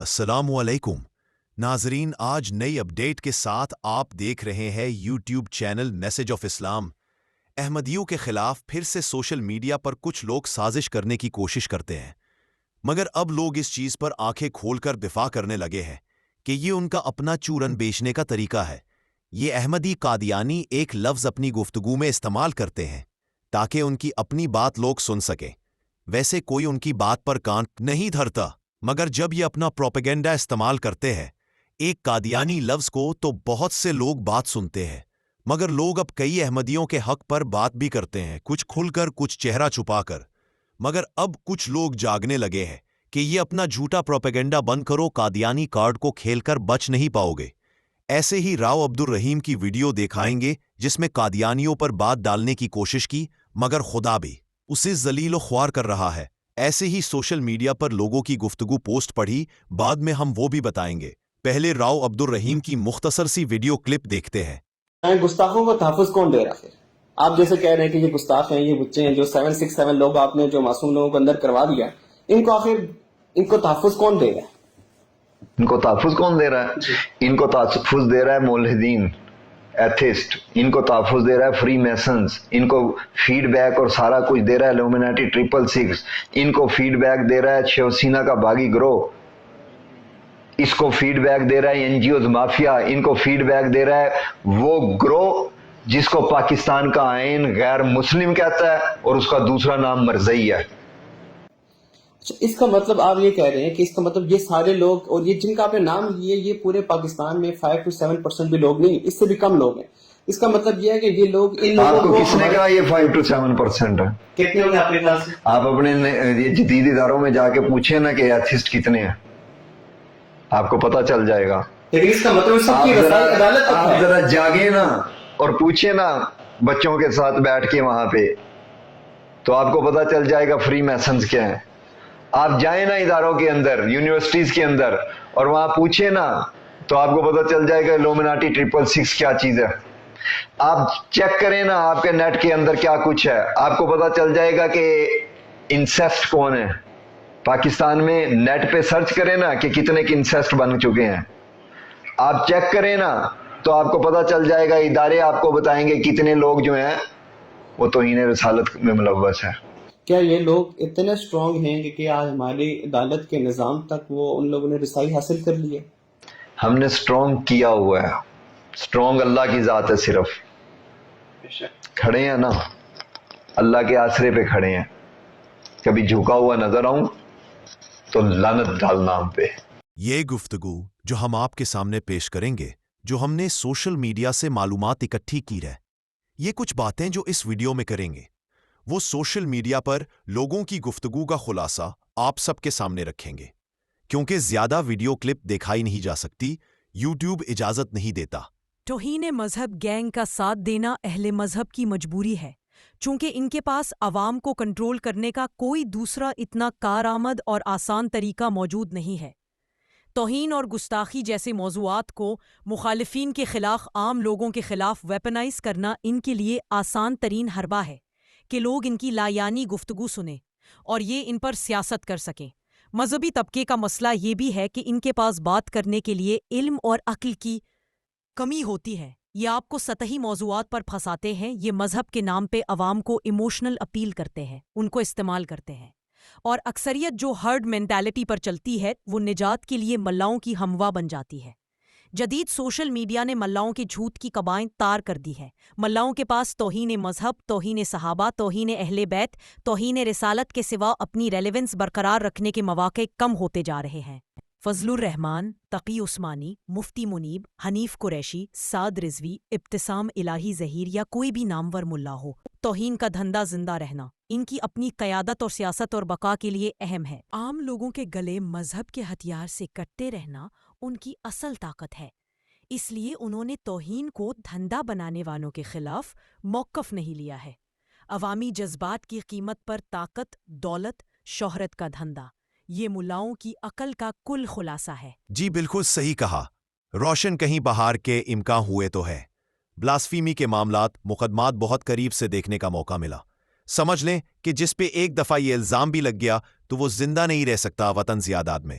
السلام علیکم ناظرین، آج نئی اپڈیٹ کے ساتھ آپ دیکھ رہے ہیں یوٹیوب چینل میسج آف اسلام۔ احمدیوں کے خلاف پھر سے سوشل میڈیا پر کچھ لوگ سازش کرنے کی کوشش کرتے ہیں، مگر اب لوگ اس چیز پر آنکھیں کھول کر دفاع کرنے لگے ہیں کہ یہ ان کا اپنا چورن بیچنے کا طریقہ ہے۔ یہ احمدی قادیانی ایک لفظ اپنی گفتگو میں استعمال کرتے ہیں تاکہ ان کی اپنی بات لوگ سن سکیں۔ ویسے کوئی ان کی بات پر کان نہیں دھرتا، مگر جب یہ اپنا پروپیگنڈا استعمال کرتے ہیں ایک قادیانی لفظ کو، تو بہت سے لوگ بات سنتے ہیں۔ مگر لوگ اب کئی احمدیوں کے حق پر بات بھی کرتے ہیں، کچھ کھل کر، کچھ چہرہ چھپا کر۔ مگر اب کچھ لوگ جاگنے لگے ہیں کہ یہ اپنا جھوٹا پروپیگنڈا بند کرو، قادیانی کارڈ کو کھیل کر بچ نہیں پاؤ گے۔ ایسے ہی راؤ عبدالرحیم کی ویڈیو دکھائیں گے جس میں قادیانیوں پر بات ڈالنے کی کوشش کی، مگر خدا بھی اسے ذلیل و خوار کر رہا ہے۔ ایسے ہی سوشل میڈیا پر لوگوں کی گفتگو پوسٹ پڑھی، بعد میں ہم وہ بھی بتائیں گے۔ پہلے راؤ عبدالرحیم کی مختصر سی ویڈیو کلپ دیکھتے ہیں۔ گستاخوں کو تحفظ کون دے رہا ہے؟ آپ جیسے کہہ رہے ہیں کہ یہ گستاخ ہیں، یہ بچے ہیں، جو 767 لوگ آپ نے جو معصوم لوگوں کو اندر کروا دیا، ان کو آخر ان کو تحفظ کون دے رہا ہے؟ ان کو تحفظ کون دے رہا ہے؟ ان کو تحفظ دے رہا ہے ملحدین، ایتھسٹ، ان کو تحفظ دے رہا ہے فری میسنز، ان کو فیڈ بیک اور سارا کچھ دے رہا ہے لومیناٹی 666، ان کو فیڈ بیک دے رہا ہے شیوسینا کا باغی گروہ، اس کو فیڈ بیک دے رہا ہے این جی اوز مافیا، ان کو فیڈ بیک دے رہا ہے وہ گروہ جس کو پاکستان کا آئین غیر مسلم کہتا ہے اور اس کا دوسرا نام مرزئی ہے۔ اس کا مطلب آپ یہ کہہ رہے ہیں کہ اس کا مطلب یہ سارے لوگ، اور یہ جن کا آپ نے نام لیے، یہ پورے پاکستان میں 5 to 7% بھی لوگ نہیں، اس سے بھی کم لوگ ہیں۔ اس کا مطلب یہ ہے کہ یہ لوگ ان آپ لوگوں کو کس نے کہا یہ 5 to 7% ہے؟ کتنے ہوں گے آپ کے خیال سے؟ آپ اپنے جدید اداروں میں جا کے پوچھیں نا کہ ایتھسٹ کتنے ہیں، آپ کو پتہ چل جائے گا۔ لیکن اس کا مطلب سب کی رسائی عدالت تک آپ ہے۔ ذرا جاگیں نا اور پوچھیں نا بچوں کے ساتھ بیٹھ کے وہاں پہ، تو آپ کو پتہ چل جائے گا فری میسنز کیا ہیں۔ آپ جائیں نا اداروں کے اندر، یونیورسٹیز کے اندر، اور وہاں پوچھیں نا تو آپ کو پتہ چل جائے گا لومیناٹی 666 کیا چیز ہے۔ آپ چیک کریں نا آپ کے نیٹ کے اندر کیا کچھ ہے، آپ کو پتہ چل جائے گا کہ انسیسٹ کون ہے۔ پاکستان میں نیٹ پہ سرچ کریں نا کہ کتنے کے انسیسٹ بن چکے ہیں، آپ چیک کریں نا تو آپ کو پتہ چل جائے گا، ادارے آپ کو بتائیں گے کتنے لوگ جو ہیں وہ توہین رسالت میں ملوث ہیں۔ کیا یہ لوگ اتنے اسٹرانگ ہیں کہ آج ہماری عدالت کے نظام تک وہ ان لوگوں نے رسائی حاصل کر لی ہے؟ ہم نے اسٹرانگ کیا ہوا ہے، اسٹرانگ اللہ کی ذات ہے، صرف کھڑے ہیں نا اللہ کے آسرے پہ کھڑے ہیں۔ کبھی جھکا ہوا نظر آؤں تو لعنت ڈالنا ہم پہ۔ یہ گفتگو جو ہم آپ کے سامنے پیش کریں گے، جو ہم نے سوشل میڈیا سے معلومات اکٹھی کی ہے، یہ کچھ باتیں جو اس ویڈیو میں کریں گے وہ سوشل میڈیا پر لوگوں کی گفتگو کا خلاصہ آپ سب کے سامنے رکھیں گے، کیونکہ زیادہ ویڈیو کلپ دکھائی نہیں جا سکتی، یوٹیوب اجازت نہیں دیتا۔ توہین مذہب گینگ کا ساتھ دینا اہل مذہب کی مجبوری ہے، چونکہ ان کے پاس عوام کو کنٹرول کرنے کا کوئی دوسرا اتنا کارآمد اور آسان طریقہ موجود نہیں ہے۔ توہین اور گستاخی جیسے موضوعات کو مخالفین کے خلاف عام لوگوں کے خلاف ویپنائز کرنا ان کے لیے آسان ترین حربہ ہے کہ لوگ ان کی لایانی گفتگو سنیں اور یہ ان پر سیاست کر سکیں۔ مذہبی طبقے کا مسئلہ یہ بھی ہے کہ ان کے پاس بات کرنے کے لیے علم اور عقل کی کمی ہوتی ہے۔ یہ آپ کو سطحی موضوعات پر پھنساتے ہیں، یہ مذہب کے نام پہ عوام کو ایموشنل اپیل کرتے ہیں، ان کو استعمال کرتے ہیں، اور اکثریت جو ہرڈ مینٹالٹی پر چلتی ہے وہ نجات کے لیے ملاؤں کی ہموا بن جاتی ہے۔ جدید سوشل میڈیا نے ملاؤں کے جھوٹ کی قبائیں تار کر دی ہے۔ ملاؤں کے پاس توہین مذہب، توہین صحابہ، توہین اہل بیت، توہین رسالت کے سوا اپنی ریلیونس برقرار رکھنے کے مواقع کم ہوتے جا رہے ہیں۔ فضل الرحمان، تقی عثمانی، مفتی منیب، حنیف قریشی، سعد رضوی، ابتسام الہی ظہیر یا کوئی بھی نامور ملا ہو، توہین کا دھندا زندہ رہنا ان کی اپنی قیادت اور سیاست اور بقا کے لیے اہم ہے۔ عام لوگوں کے گلے مذہب کے ہتھیار سے کٹتے رہنا ان کی اصل طاقت ہے، اس لیے انہوں نے توہین کو دھندا بنانے والوں کے خلاف موقف نہیں لیا ہے۔ عوامی جذبات کی قیمت پر طاقت، دولت، شہرت کا دھندا، یہ ملاؤں کی عقل کا کل خلاصہ ہے۔ جی بالکل صحیح کہا۔ روشن کہیں بہار کے امکان ہوئے تو ہے۔ بلاسفیمی کے معاملات، مقدمات بہت قریب سے دیکھنے کا موقع ملا۔ سمجھ لیں کہ جس پہ ایک دفعہ یہ الزام بھی لگ گیا تو وہ زندہ نہیں رہ سکتا وطن زیاداد میں۔